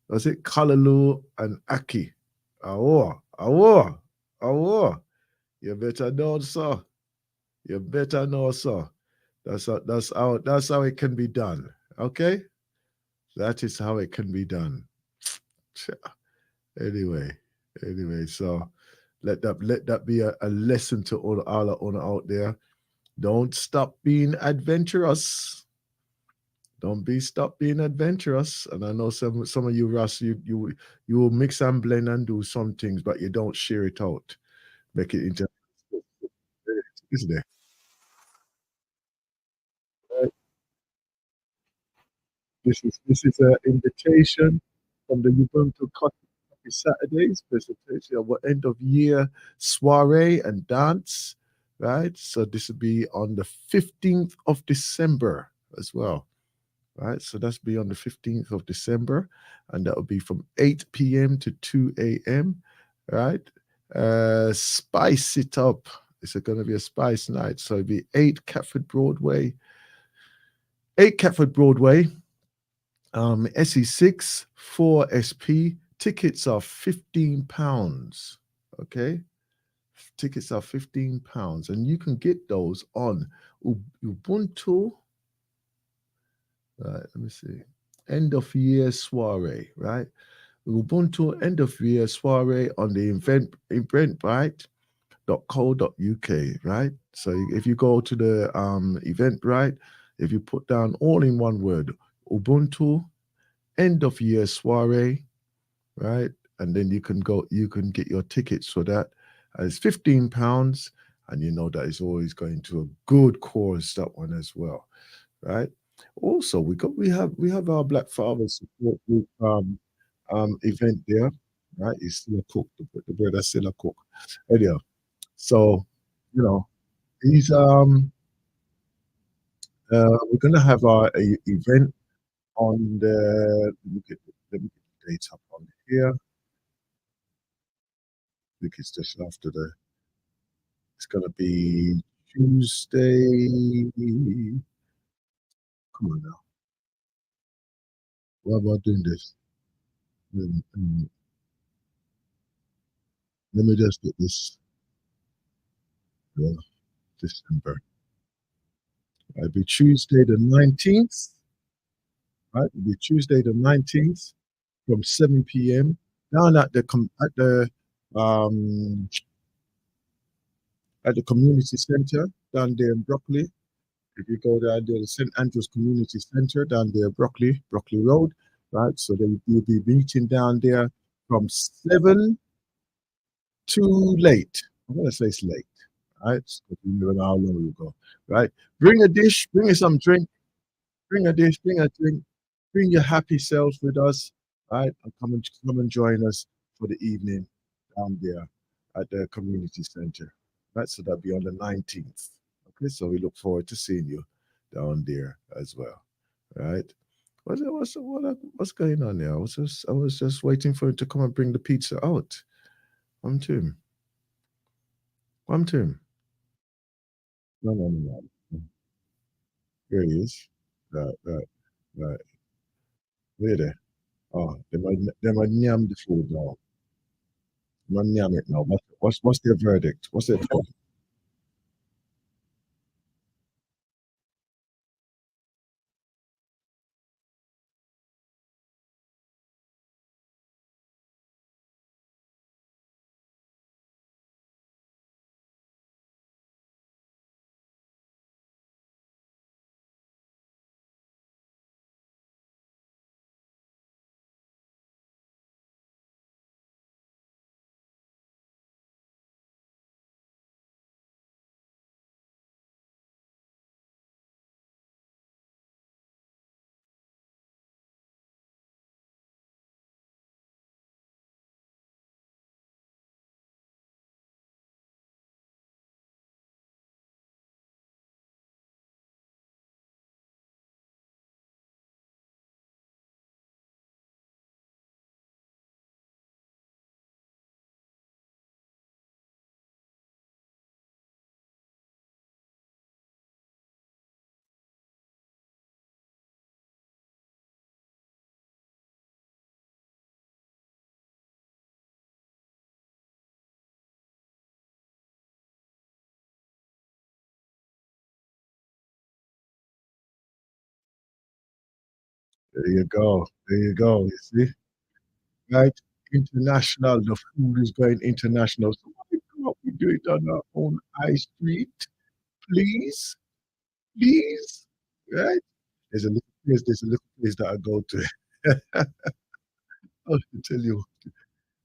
Speaker 1: was it Kalaloo and Aki? Awa, awa. Oh, you better know, sir. You better know, sir. That's how it can be done. Okay? That is how it can be done. Anyway, so let that be a lesson to all out there. Don't stop being adventurous. Don't be stop being adventurous. And I know some of you, Russ, you will mix and blend and do some things, but you don't share it out. Make it into, isn't it? Right? This is an invitation from the Ubuntu Coffee Saturdays presentation of our end of year soiree and dance. Right. So this will be on the 15th of December as well. Right. So that's be on the 15th of December, and that will be from 8 p.m. to 2 a.m. Right. Spice it up. It's going to be a spice night. So it'll be 8 Catford Broadway, SE6 4SP. Tickets are £15. Okay. Tickets are £15, and you can get those on Ubuntu. Right, let me see. End of year soiree, right? Ubuntu end of year soiree on the eventbrite.co.uk, right? So if you go to the Eventbrite, if you put down all in one word, Ubuntu end of year soiree, right? And then you can get your tickets for that. It's £15, and you know that is always going to a good cause, that one as well, right? Also, we have our Black Father support group event there, right? He's still a cook, the brother's still a cook. Anyhow, so you know, he's we're gonna have our event on the let me get the dates up on here. I think it's just after it's gonna be Tuesday. Come on now. What about doing this? Let me just get this December. It'll be Tuesday the 19th, right? It'll be Tuesday the 19th from 7 p.m. down um at the community center down there in Broccoli. If you go down there, the St. Andrews Community Center down there, Broccoli Road, right? So then you'll be meeting down there from 7 to late. I'm gonna say it's late, right? Because we never know how long you go, right? Bring a dish, bring you some drink, bring a dish, bring a drink, bring your happy self with us, right? And come and join us for the evening down there at the community center, right? So that'll be on the 19th. Okay, so we look forward to seeing you down there as well, right? What's going on there? I was just waiting for him to come and bring the pizza out. Come to him. Come to him. No, no, no, no. Here he is. Right, right, right. Where there? Oh, they might yam the food now. Man, yam it now. What's their verdict? What's their verdict? There you go. There you go. You see, right? International. The food is going international. So why can't we do it on our own high street, please? Please, right? There's a little place. There's a little place that I go to. I'll tell you,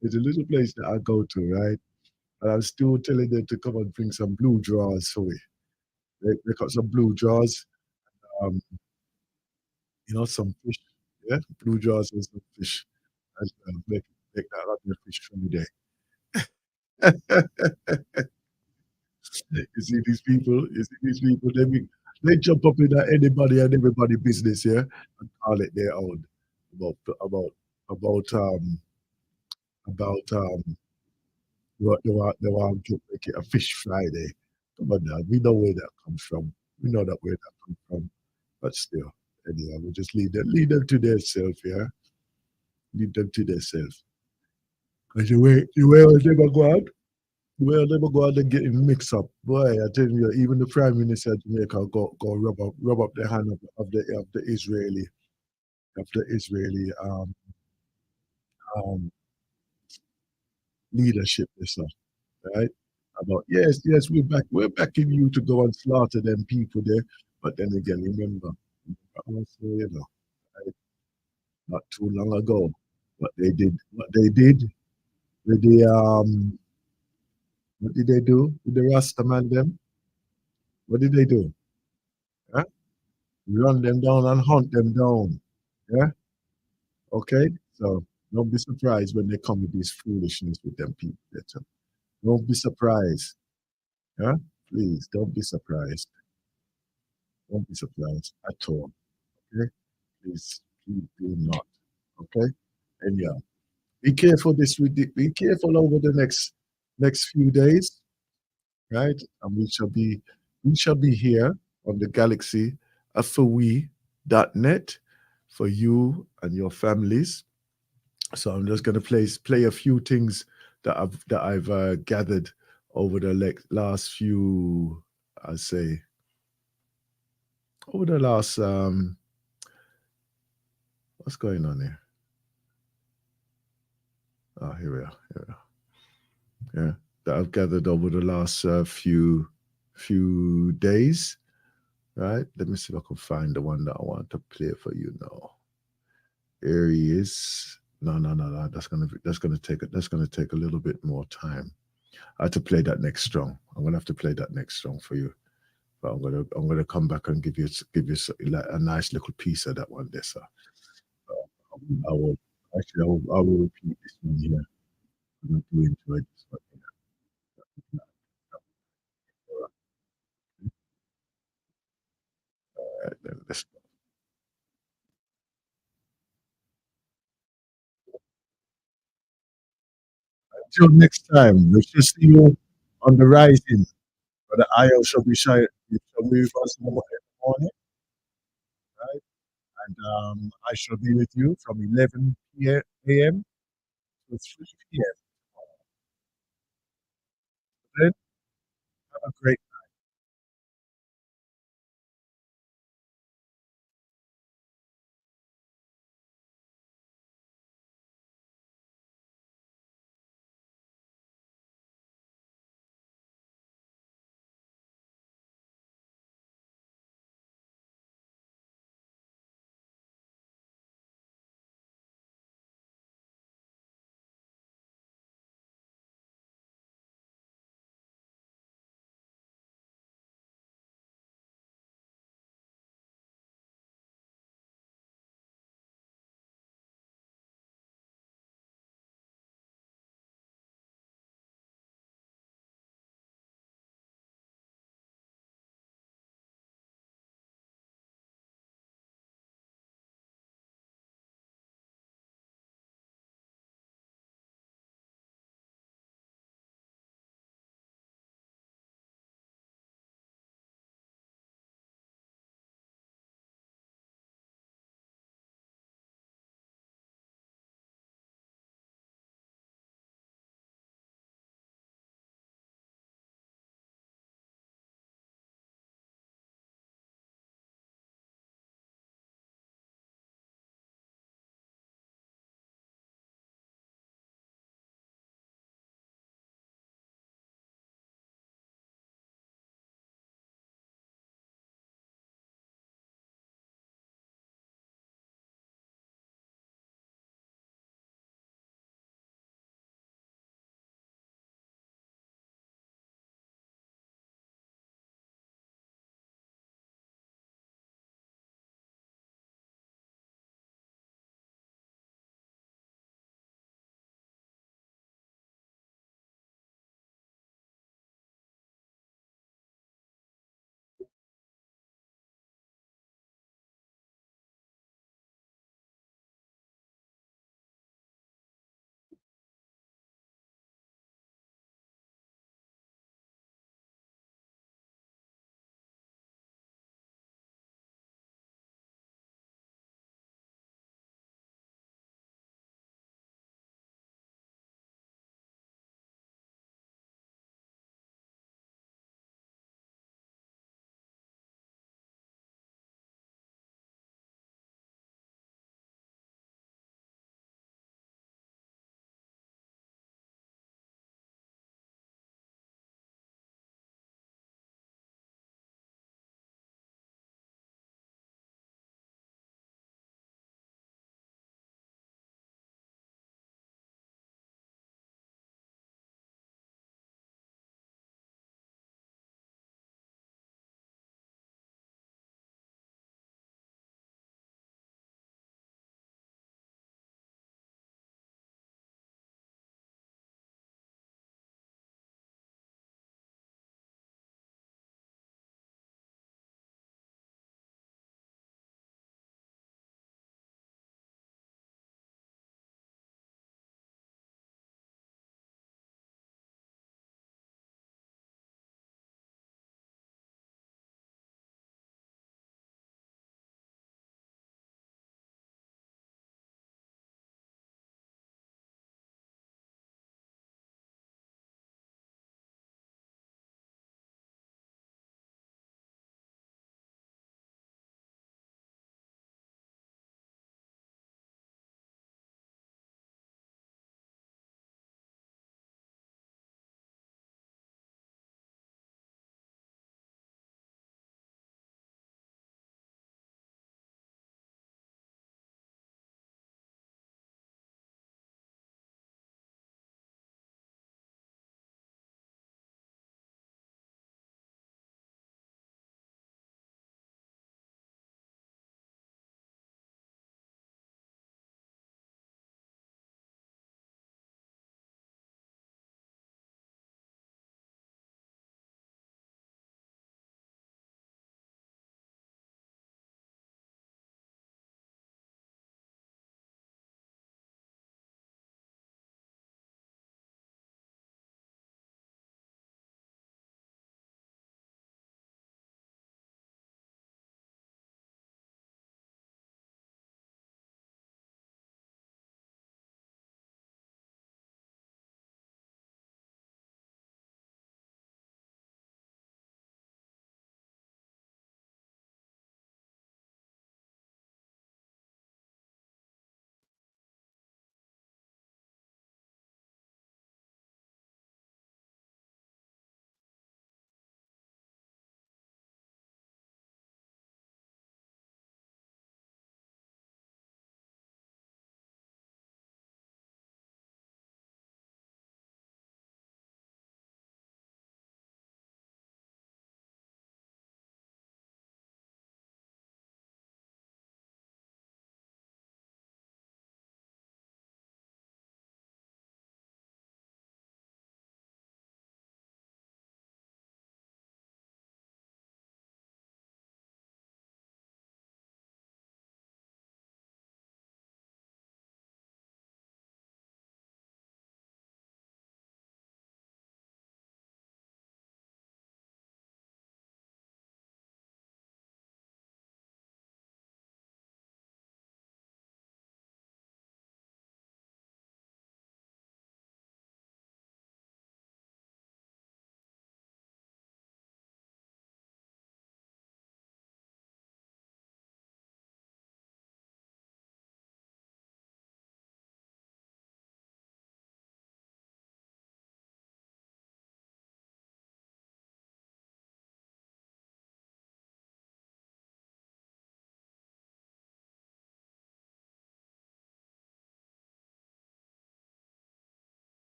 Speaker 1: there's a little place that I go to, right? And I'm still telling them to come and bring some blue drawers for me. They got some blue drawers, some fish. Yeah, blue drawers and some fish. And make that on your fish for me there. You see these people, they jump up in anybody and everybody business, yeah, and call it their own. About about about about they want to make it a fish Friday. Come on now, we know where that comes from. We know that where that comes from. But still, anyhow, we just leave them to themselves, yeah. Leave them to themselves. Because you way will never go out. Well, they will go out and getting mixed up. Boy, I tell you, even the Prime Minister of Jamaica go rub up the hand of the Israeli leadership, this stuff, right? About yes, we're backing you to go and slaughter them people there. But then again, remember also, right, not too long ago, what they did with the what did they do with the Rasta man them? What did they do? Huh? Run them down and hunt them down. Yeah. Okay. So don't be surprised when they come with this foolishness with them people. Don't be surprised. Yeah. Please don't be surprised. Don't be surprised at all. Okay. Please do not. Okay. And yeah, be careful this week. Be careful over the next few days, right? And we shall be here on the Galaxy FOE.net for you and your families. So I'm just going to play a few things that I've gathered over the last few, I say, over the last what's going on here? Oh, here we are. Here we are. Yeah, that I've gathered over the last few days. Right. Let me see if I can find the one that I want to play for you now. Here he is. No. That's gonna take a little bit more time. I have to play that next strong. I'm gonna have to play that next strong for you. But I'm gonna come back and like a nice little piece of that one there, sir. I will I will repeat this one here. I'm not doing enjoy this one here. All right, then let's go. Until next time, we shall see you on the rising. But the IO shall be shy. You shall be with us in the morning, right? And I shall be with you from 11 a.m. to 3 p.m. Then have a great